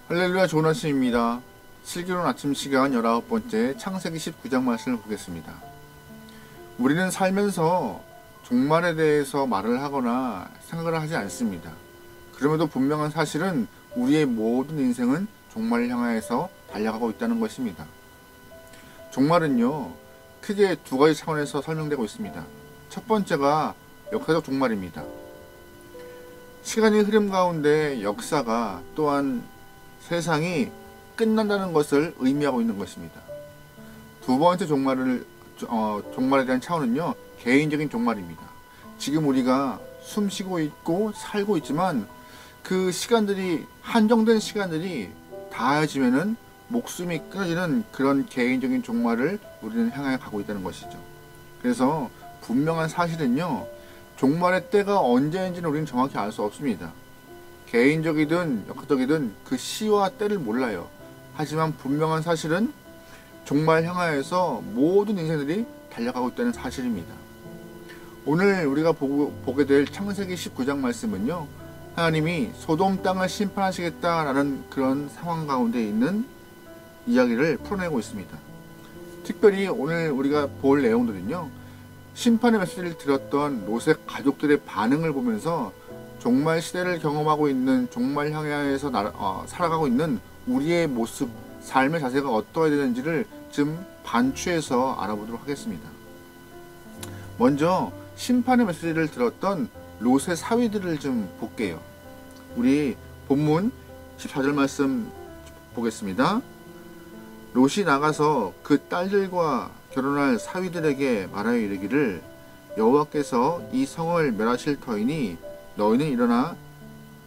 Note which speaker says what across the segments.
Speaker 1: 할렐루야, 좋은 아침입니다. 슬기로운 아침 시간 19번째 창세기 19장 말씀을 보겠습니다. 우리는 살면서 종말에 대해서 말을 하거나 생각을 하지 않습니다. 그럼에도 분명한 사실은 우리의 모든 인생은 종말을 향하여서 달려가고 있다는 것입니다. 종말은요, 크게 두 가지 차원에서 설명되고 있습니다. 첫 번째가 역사적 종말입니다. 시간의 흐름 가운데 역사가 또한 세상이 끝난다는 것을 의미하고 있는 것입니다. 두 번째 종말에 대한 차원은요, 개인적인 종말입니다. 지금 우리가 숨쉬고 있고 살고 있지만 그 시간들이, 한정된 시간들이 닿아지면은 목숨이 끊어지는 그런 개인적인 종말을 우리는 향해 가고 있다는 것이죠. 그래서 분명한 사실은요, 종말의 때가 언제인지는 우리는 정확히 알 수 없습니다. 개인적이든 역사적이든 그 시와 때를 몰라요. 하지만 분명한 사실은 종말 향하여서 모든 인생들이 달려가고 있다는 사실입니다. 오늘 우리가 보게 될 창세기 19장 말씀은요, 하나님이 소돔 땅을 심판하시겠다라는 그런 상황 가운데 있는 이야기를 풀어내고 있습니다. 특별히 오늘 우리가 볼 내용들은요, 심판의 메시지를 들었던 롯의 가족들의 반응을 보면서 종말 시대를 경험하고 있는, 종말 향해서 살아가고 있는 우리의 모습, 삶의 자세가 어떠해야 되는지를 좀 반추해서 알아보도록 하겠습니다. 먼저 심판의 메시지를 들었던 롯의 사위들을 좀 볼게요. 우리 본문 14절 말씀 보겠습니다. 롯이 나가서 그 딸들과 결혼할 사위들에게 말하여 이르기를, 여호와께서 이 성을 멸하실 터이니 너희는 일어나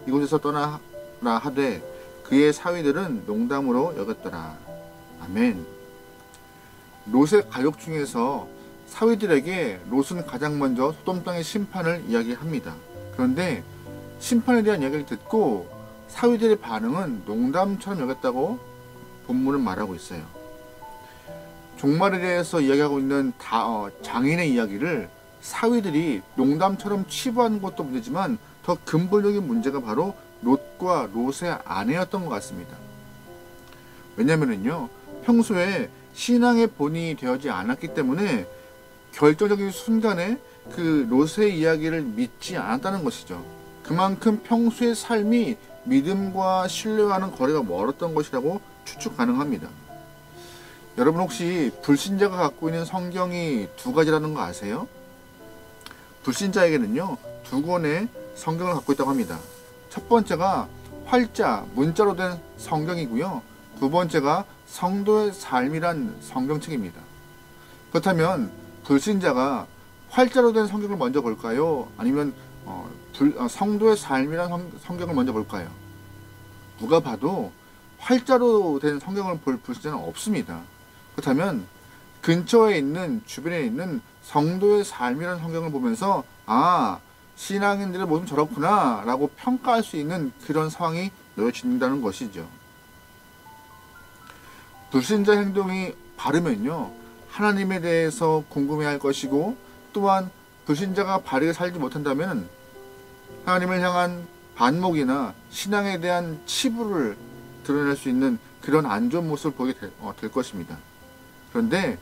Speaker 1: 이곳에서 떠나라 하되 그의 사위들은 농담으로 여겼더라. 아멘. 롯의 가족 중에서 사위들에게 롯은 가장 먼저 소돔 땅의 심판을 이야기합니다. 그런데 심판에 대한 이야기를 듣고 사위들의 반응은 농담처럼 여겼다고 본문은 말하고 있어요. 종말에 대해서 이야기하고 있는 장인의 이야기를 사위들이 농담처럼 치부한 것도 문제지만 더 근본적인 문제가 바로 롯과 롯의 아내였던 것 같습니다. 왜냐면은요, 평소에 신앙의 본이 되어지 않았기 때문에 결정적인 순간에 그 롯의 이야기를 믿지 않았다는 것이죠. 그만큼 평소의 삶이 믿음과 신뢰와는 거리가 멀었던 것이라고 추측 가능합니다. 여러분 혹시 불신자가 갖고 있는 성경이 두 가지라는 거 아세요? 불신자에게는요, 두 권의 성경을 갖고 있다고 합니다. 첫 번째가 활자, 문자로 된 성경이고요. 두 번째가 성도의 삶이란 성경책입니다. 그렇다면 불신자가 활자로 된 성경을 먼저 볼까요? 아니면 성도의 삶이란 성경을 먼저 볼까요? 누가 봐도 활자로 된 성경을 볼 불신자는 없습니다. 그렇다면 근처에 있는, 주변에 있는 성도의 삶이라는 성경을 보면서 신앙인들의 모습은 저렇구나 라고 평가할 수 있는 그런 상황이 놓여진다는 것이죠. 불신자 행동이 바르면요, 하나님에 대해서 궁금해할 것이고, 또한 불신자가 바르게 살지 못한다면 하나님을 향한 반목이나 신앙에 대한 치부를 드러낼 수 있는 그런 안 좋은 모습을 보게 될 것입니다. 그런데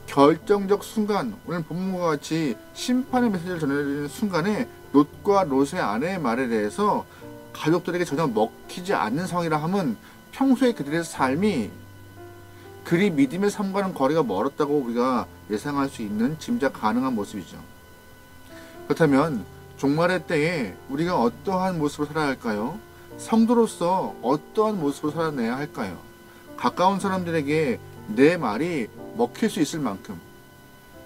Speaker 1: 결정적 순간, 오늘 본문과 같이 심판의 메시지를 전해드리는 순간에 롯과 롯의 아내의 말에 대해서 가족들에게 전혀 먹히지 않는 상황이라 함은 평소에 그들의 삶이 그리 믿음의 삶과는 거리가 멀었다고 우리가 예상할 수 있는, 짐작 가능한 모습이죠. 그렇다면 종말의 때에 우리가 어떠한 모습으로 살아야 할까요? 성도로서 어떠한 모습으로 살아내야 할까요? 가까운 사람들에게 내 말이 먹힐 수 있을 만큼,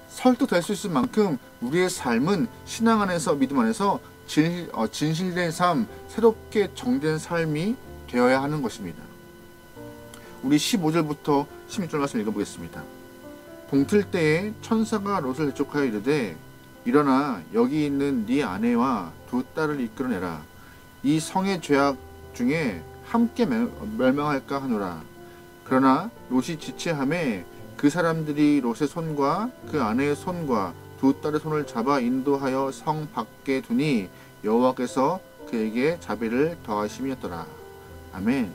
Speaker 1: 설득될 수 있을 만큼 우리의 삶은 신앙 안에서, 믿음 안에서 진실된 삶, 새롭게 정된 삶이 되어야 하는 것입니다. 우리 15절부터 16절 말씀 읽어보겠습니다. 동틀 때에 천사가 롯을 대촉하여 이르되, 일어나 여기 있는 네 아내와 두 딸을 이끌어내라. 이 성의 죄악 중에 함께 멸망할까 하노라. 그러나 롯이 지체하매 그 사람들이 롯의 손과 그 아내의 손과 두 딸의 손을 잡아 인도하여 성 밖에 두니 여호와께서 그에게 자비를 더하심이었더라. 아멘.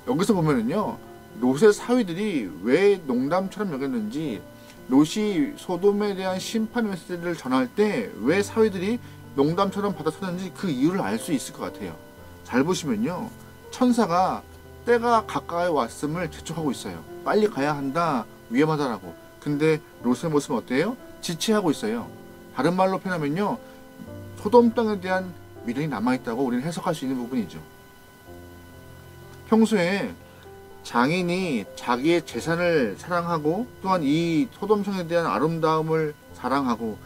Speaker 1: 여기서 보면은요, 롯의 사위들이 왜 농담처럼 여겼는지, 롯이 소돔에 대한 심판 메시지를 전할 때 왜 사위들이 농담처럼 받아쳤는지 그 이유를 알 수 있을 것 같아요. 잘 보시면요, 천사가 때가 가까이 왔음을 재촉하고 있어요. 빨리 가야 한다, 위험하다라고. 근데 롯의 모습은 어때요? 지체하고 있어요. 다른 말로 표현하면요, 소돔 땅에 대한 미련이 남아있다고 우리는 해석할 수 있는 부분이죠. 평소에 장인이 자기의 재산을 사랑하고 또한 이 소돔성에 대한 아름다움을 사랑하고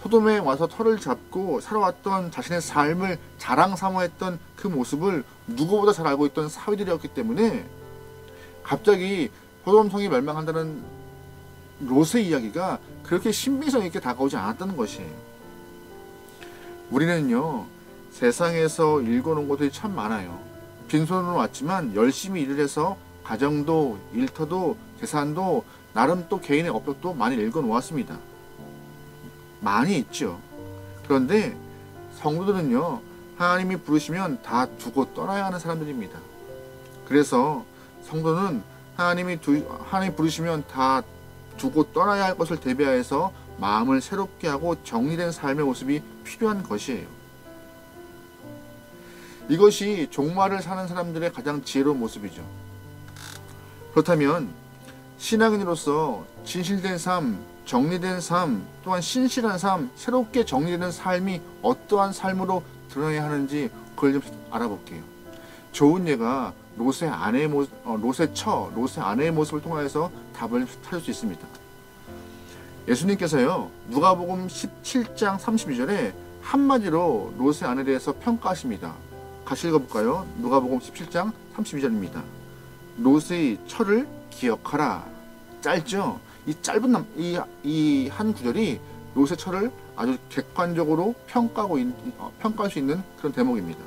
Speaker 1: 소돔에 와서 터를 잡고 살아왔던 자신의 삶을 자랑 삼아했던 그 모습을 누구보다 잘 알고 있던 사위들이었기 때문에 갑자기 소돔성이 멸망한다는 롯의 이야기가 그렇게 신비성 있게 다가오지 않았다는 것이에요. 우리는요, 세상에서 읽어놓은 것들이 참 많아요. 빈손으로 왔지만 열심히 일을 해서 가정도, 일터도, 재산도, 나름 또 개인의 업적도 많이 읽어놓았습니다. 많이 있죠. 그런데 성도들은요, 하나님이 부르시면 다 두고 떠나야 하는 사람들입니다. 그래서 성도는 하나님이 부르시면 다 두고 떠나야 할 것을 대비하여서 마음을 새롭게 하고 정리된 삶의 모습이 필요한 것이에요. 이것이 종말을 사는 사람들의 가장 지혜로운 모습이죠. 그렇다면 신앙인으로서 진실된 삶, 정리된 삶, 또한 신실한 삶, 새롭게 정리되는 삶이 어떠한 삶으로 드러나야 하는지 그걸 좀 알아볼게요. 좋은 예가 롯의 아내의 모습을 통하여서 답을 찾을 수 있습니다. 예수님께서요, 누가복음 17장 32절에 한마디로 롯의 아내에 대해서 평가하십니다. 같이 읽어볼까요? 누가복음 17장 32절입니다. 롯의 처를 기억하라. 짧죠? 이 짧은 이 한 구절이 롯의 처를 아주 객관적으로 평가할 수 있는 그런 대목입니다.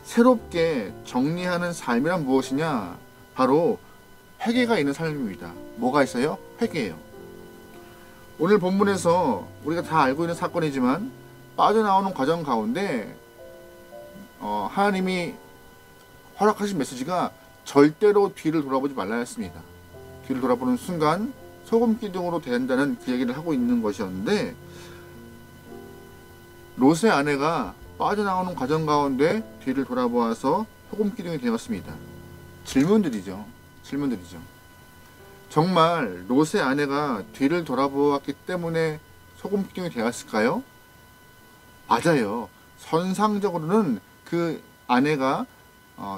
Speaker 1: 새롭게 정리하는 삶이란 무엇이냐? 바로 회개가 있는 삶입니다. 뭐가 있어요? 회개예요. 오늘 본문에서 우리가 다 알고 있는 사건이지만 빠져나오는 과정 가운데 하나님이 허락하신 메시지가 절대로 뒤를 돌아보지 말라 했습니다. 뒤를 돌아보는 순간 소금 기둥으로 된다는 그 얘기를 하고 있는 것이었는데, 롯의 아내가 빠져나오는 과정 가운데 뒤를 돌아보아서 소금 기둥이 되었습니다. 질문들이죠. 정말 롯의 아내가 뒤를 돌아보았기 때문에 소금 기둥이 되었을까요? 맞아요. 선상적으로는 그 아내가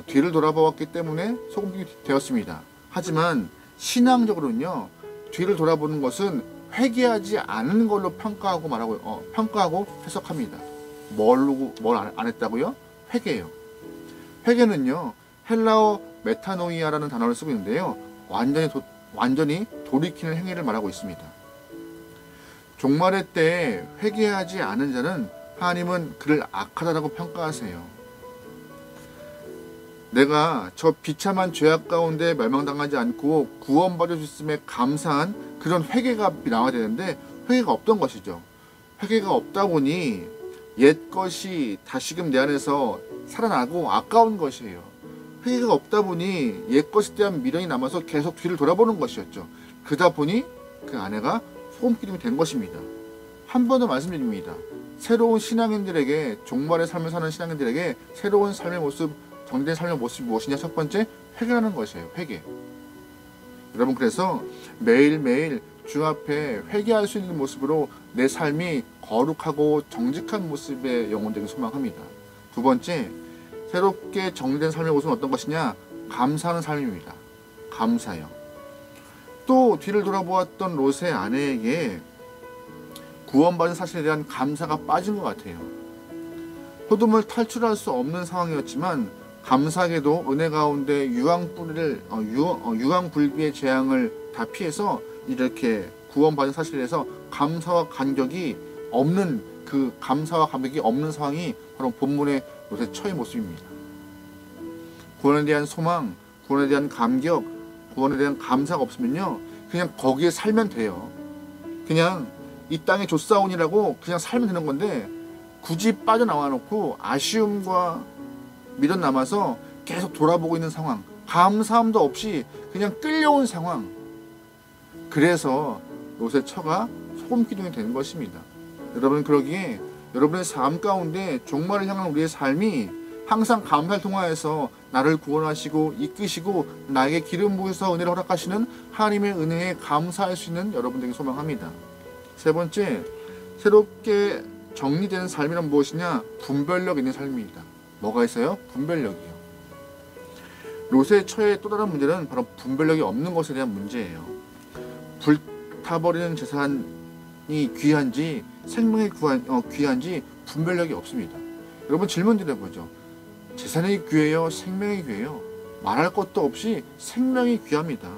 Speaker 1: 뒤를 돌아보았기 때문에 소금 기둥이 되었습니다. 하지만 신앙적으로는요, 뒤를 돌아보는 것은 회개하지 않은 걸로 평가하고 해석합니다. 뭘 안 했다고요? 회개예요. 회개는요, 헬라어 메타노이아라는 단어를 쓰고 있는데요, 완전히 돌이키는 행위를 말하고 있습니다. 종말의 때에 회개하지 않은 자는 하나님은 그를 악하다라고 평가하세요. 내가 저 비참한 죄악 가운데 멸망당하지 않고 구원받을 수 있음에 감사한 그런 회개가 나와야 되는데 회개가 없던 것이죠. 회개가 없다 보니 옛 것이 다시금 내 안에서 살아나고 아까운 것이에요. 회개가 없다 보니 옛 것에 대한 미련이 남아서 계속 뒤를 돌아보는 것이었죠. 그러다 보니 그 아내가 소금기둥이 된 것입니다. 한 번 더 말씀드립니다. 새로운 신앙인들에게, 종말의 삶을 사는 신앙인들에게 새로운 삶의 모습, 정리된 삶의 모습이 무엇이냐? 첫 번째, 회개하는 것이에요. 회개. 여러분, 그래서 매일매일 주 앞에 회개할 수 있는 모습으로 내 삶이 거룩하고 정직한 모습의 영혼 되길 소망합니다. 두 번째, 새롭게 정리된 삶의 모습은 어떤 것이냐? 감사하는 삶입니다. 감사요. 또 뒤를 돌아보았던 롯의 아내에게 구원받은 사실에 대한 감사가 빠진 것 같아요. 소돔을 탈출할 수 없는 상황이었지만 감사하게도 은혜 가운데 유황불비의 재앙을 다 피해서 이렇게 구원받은 사실에 대해서 감사와 감격이 없는 상황이 바로 본문의 롯의 처의 모습입니다. 구원에 대한 소망, 구원에 대한 감격, 구원에 대한 감사가 없으면요, 그냥 거기에 살면 돼요. 그냥 이 땅에 조사온이라고 그냥 살면 되는 건데, 굳이 빠져나와 놓고 아쉬움과 미련 남아서 계속 돌아보고 있는 상황, 감사함도 없이 그냥 끌려온 상황. 그래서 롯의 처가 소금 기둥이 되는 것입니다. 여러분, 그러기에 여러분의 삶 가운데 종말을 향한 우리의 삶이 항상 감사를 통하여서 나를 구원하시고 이끄시고 나에게 기름 부으셔서 은혜를 허락하시는 하나님의 은혜에 감사할 수 있는 여러분들에게 소망합니다. 세 번째, 새롭게 정리되는 삶이란 무엇이냐? 분별력 있는 삶입니다. 뭐가 있어요? 분별력이요. 롯의 처의 또 다른 문제는 바로 분별력이 없는 것에 대한 문제예요. 불타버리는 재산이 귀한지 생명이 귀한지 분별력이 없습니다. 여러분, 질문 드려보죠. 재산이 귀해요? 생명이 귀해요? 말할 것도 없이 생명이 귀합니다.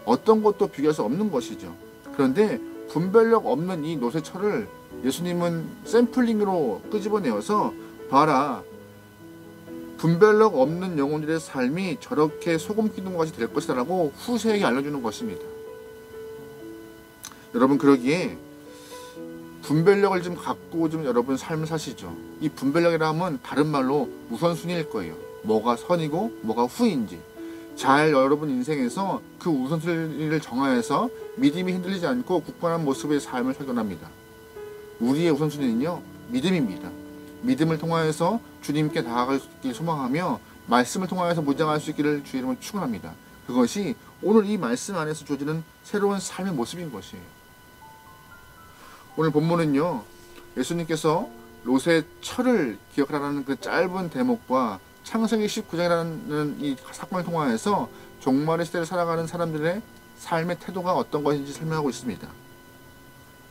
Speaker 1: 어떤 것도 비교할 수 없는 것이죠. 그런데 분별력 없는 이 롯의 처를 예수님은 샘플링으로 끄집어내어서 봐라, 분별력 없는 영혼들의 삶이 저렇게 소금 기둥 같이 될 것이다 라고 후세에게 알려주는 것입니다. 여러분, 그러기에 분별력을 좀 갖고 좀 여러분 삶을 사시죠. 이 분별력이라 하면 다른 말로 우선순위일 거예요. 뭐가 선이고 뭐가 후인지 잘 여러분 인생에서 그 우선순위를 정하여서 믿음이 흔들리지 않고 굳건한 모습의 삶을 살펴납니다. 우리의 우선순위는요, 믿음입니다. 믿음을 통하여서 주님께 나아갈 수 있기를 소망하며 말씀을 통하여서 무장할 수 있기를 주의 이름으로 축원합니다. 그것이 오늘 이 말씀 안에서 주어지는 새로운 삶의 모습인 것이에요. 오늘 본문은요, 예수님께서 롯의 처를 기억하라는 그 짧은 대목과 창세기 19장이라는 이 사건을 통하여서 종말의 시대를 살아가는 사람들의 삶의 태도가 어떤 것인지 설명하고 있습니다.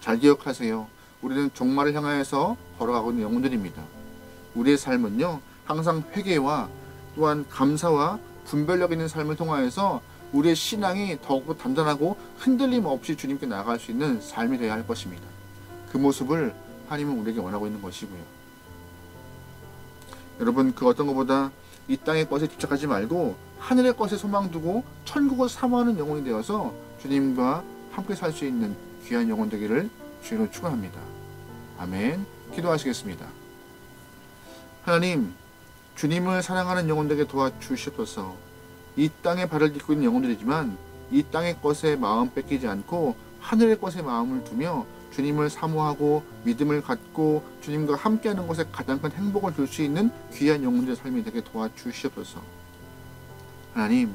Speaker 1: 잘 기억하세요. 우리는 종말을 향하여서 걸어가고 있는 영혼들입니다. 우리의 삶은요, 항상 회개와 또한 감사와 분별력 있는 삶을 통하여서 우리의 신앙이 더욱 단단하고 흔들림 없이 주님께 나아갈 수 있는 삶이 되어야 할 것입니다. 그 모습을 하나님은 우리에게 원하고 있는 것이고요. 여러분, 그 어떤 것보다 이 땅의 것에 집착하지 말고 하늘의 것에 소망 두고 천국을 사모하는 영혼이 되어서 주님과 함께 살 수 있는 귀한 영혼 되기를 주님으로 축원합니다. 아멘. 기도하시겠습니다. 하나님, 주님을 사랑하는 영혼들에게 도와주시옵소서. 이 땅에 발을 딛고 있는 영혼들이지만 이 땅의 것에 마음 뺏기지 않고 하늘의 것에 마음을 두며 주님을 사모하고 믿음을 갖고 주님과 함께하는 것에 가장 큰 행복을 줄 수 있는 귀한 영혼들의 삶이 되게 도와주시옵소서. 하나님,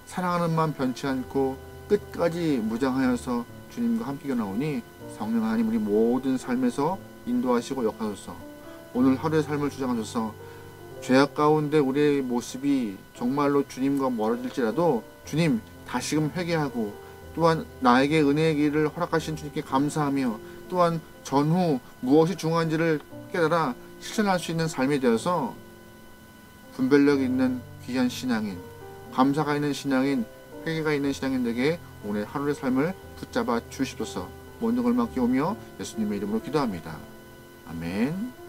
Speaker 1: 사랑하는 마음 변치 않고 끝까지 무장하여서 주님과 함께 나오니 성령 하나님, 우리 모든 삶에서 인도하시고 역하소서. 오늘 하루의 삶을 주장하소서. 죄악 가운데 우리의 모습이 정말로 주님과 멀어질지라도 주님, 다시금 회개하고 또한 나에게 은혜의 길을 허락하신 주님께 감사하며 또한 전후 무엇이 중요한지를 깨달아 실천할 수 있는 삶이 되어서 분별력 있는 귀한 신앙인, 감사가 있는 신앙인, 회개가 있는 신앙인들에게 오늘 하루의 삶을 붙잡아 주시옵소서. 모든 걸 맡기오며 예수님의 이름으로 기도합니다. 아멘.